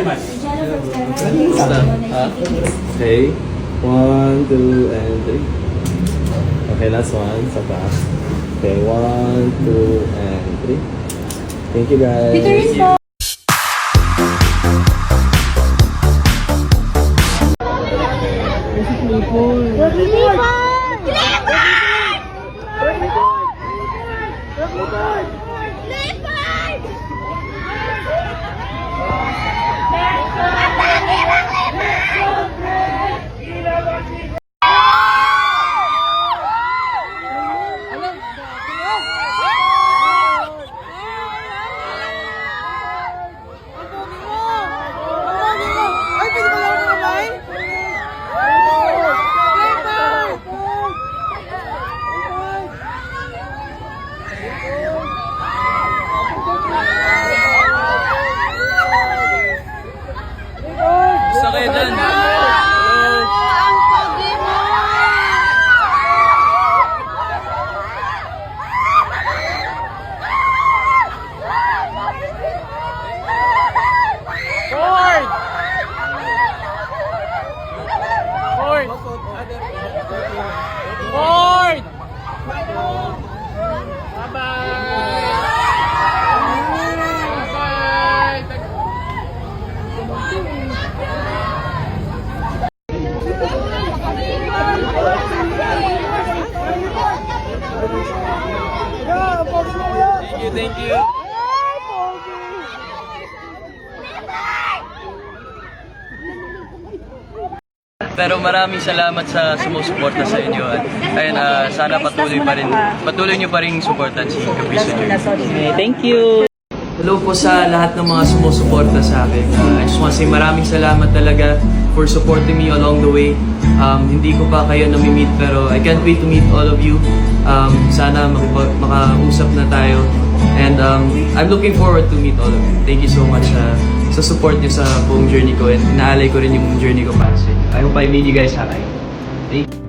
Okay. 1, 2, and 3. Okay, last one. Sa pa. Okay, 1, 2, and 3. Thank you guys. Dito rin po. Thank you. Pero maraming salamat sa sumusuporta sa inyo at ayun, sana patuloy niyo pa rin suportan si Caprizo Journey. Thank you. Hello po sa lahat ng mga sumusuporta sa akin. I just want to say maraming salamat talaga for supporting me along the way. Hindi ko pa kayo nami-meet pero I can't wait to meet all of you. Sana makausap na tayo. And I'm looking forward to meet all of you. Thank you so much sa support niyo sa buong journey ko and inaalay ko rin yung journey ko para sa inyo. I hope I meet you guys happy. Thank you.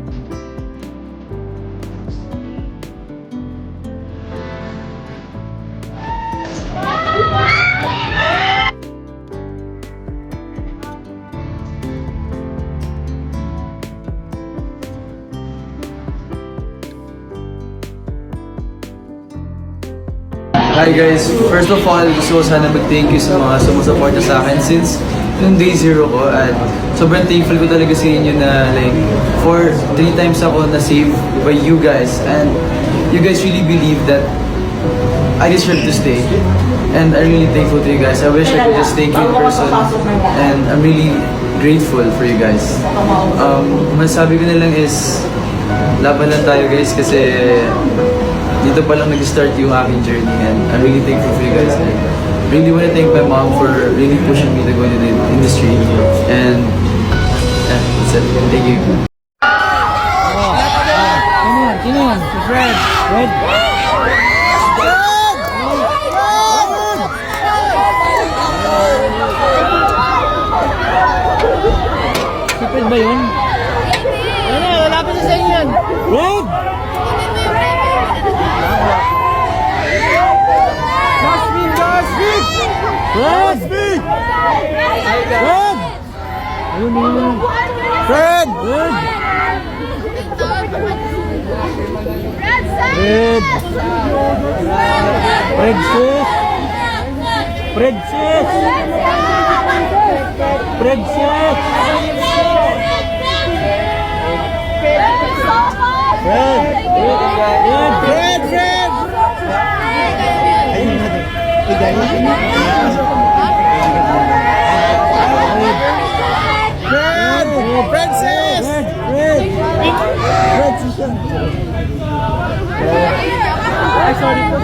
Hi guys, first of all, gusto ko sana mag-thank you sa mga sumusuporta sa akin since nung day zero ko at sobrang thankful ko talaga sa inyo na like 3 times ako na-save by you guys and you guys really believe that I deserve to stay and I'm really thankful to you guys. I wish I could just thank you in person and I'm really grateful for you guys. Masabi ko na lang is laban lang tayo guys kasi dito pa lang nag-start yung aking journey and I'm really thankful for you guys. I really want to thank my mom for really pushing me to go into the industry and yeah, that's it. Thank you. Sino yan? Si Fred. Fred. Si Fred ba yun? Ano, wala pa sa inyo yan. Fred! Fred! Fred! Ayun yun. Fred! Fred! Fred! Fred sis! Fred sis! Fred sis! Fred! Fred! Fred! Fred! Princess! Ay, sorry po.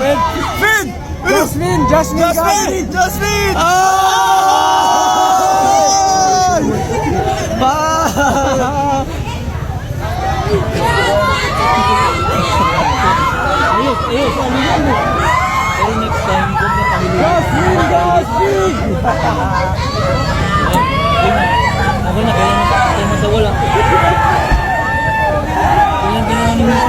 Fred! Jasmine! Jasmine! Ayos, ayos. Pero next time, huwag na kami. Jasmine! Ako na, kailangan tayo masawala. Kailangan ginawa ni Misa.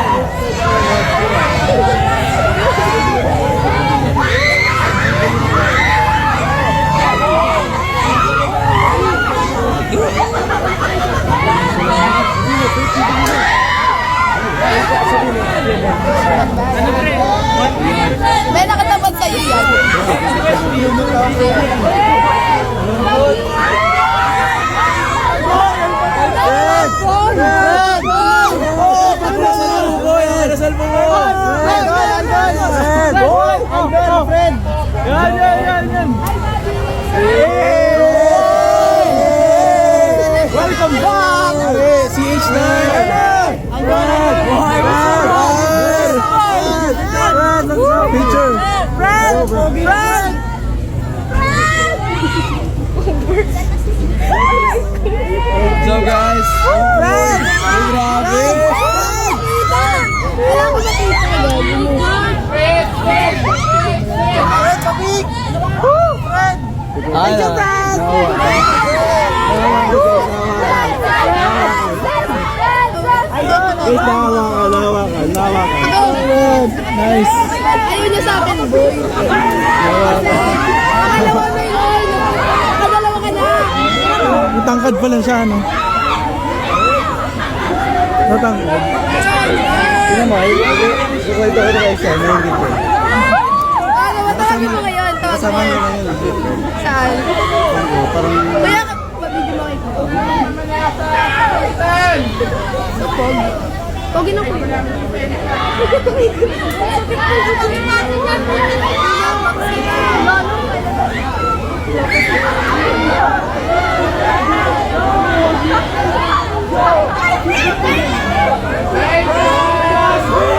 May nakatapat sa'yo yan. Welcome back! CH9! Picture! Friend! Friend! So guys, Friend! Grabe! Wala ko nakita yun. Friend, kapik! Friend! Nice! Ayaw niya sa akin, boy. Nakalawa na yun. Nakadalawa ka na. Matangkad pala siya, no? Matangkad. Tignan mo, ikwento ko na kayo siya, nahingit ko. Matawagin mo ngayon. Kasama niya ngayon. Saan? Parang... Kaya ka, mabidyo mo kayo. Sa Pogi. Pogi na po.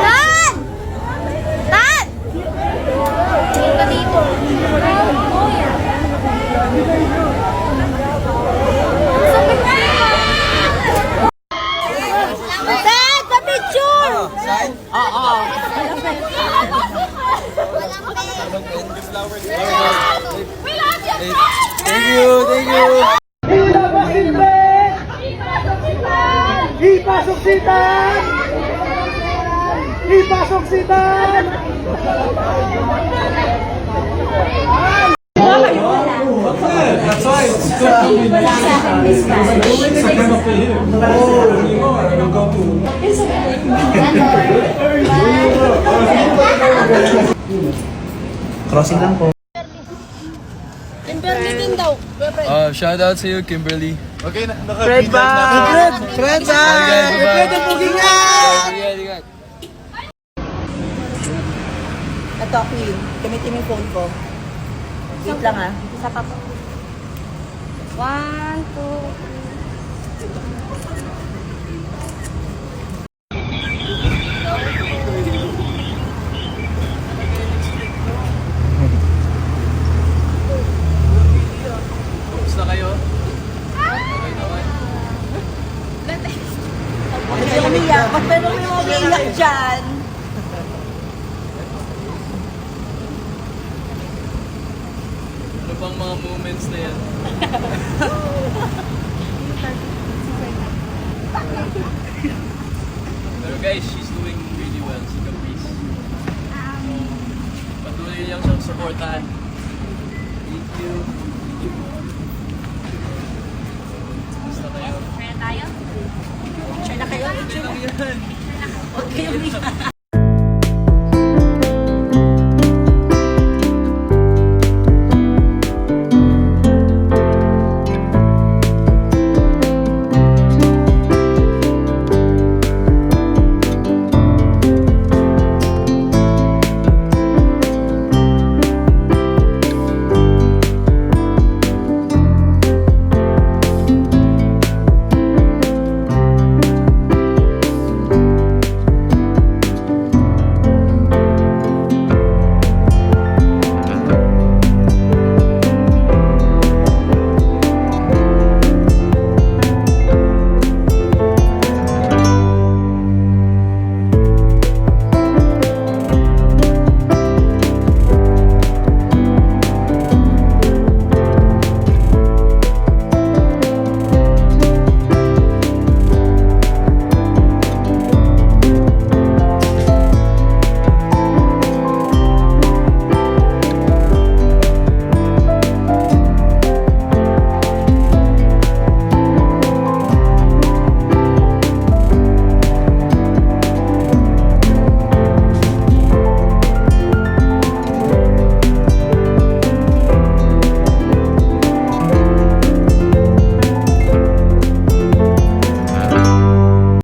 Tan! Tan! Dito dito. Dad, pa-picture! thank you! Ipasok si Tan! Ipasok si Tan! Crossing lang po. Kimberly din daw. Shout out to you, Kimberly. Fred ba? Fred ba? Fred ang pugingan! Ito, Queen. Gamitin mo yung phone ko. Wait lang ah. Isa pa po. 1, 2, Gusto kayo? Hindi umiyak. Ba't pero may umiiyak dyan? Ano pang mga moments na yan? Pero guys, she's doing really well. Si Caprice. Patuloy niyang siyang supportahan. Thank you. Gusto kayo? Kaya tayo? Share na kayo. Huwag kayong umiyak.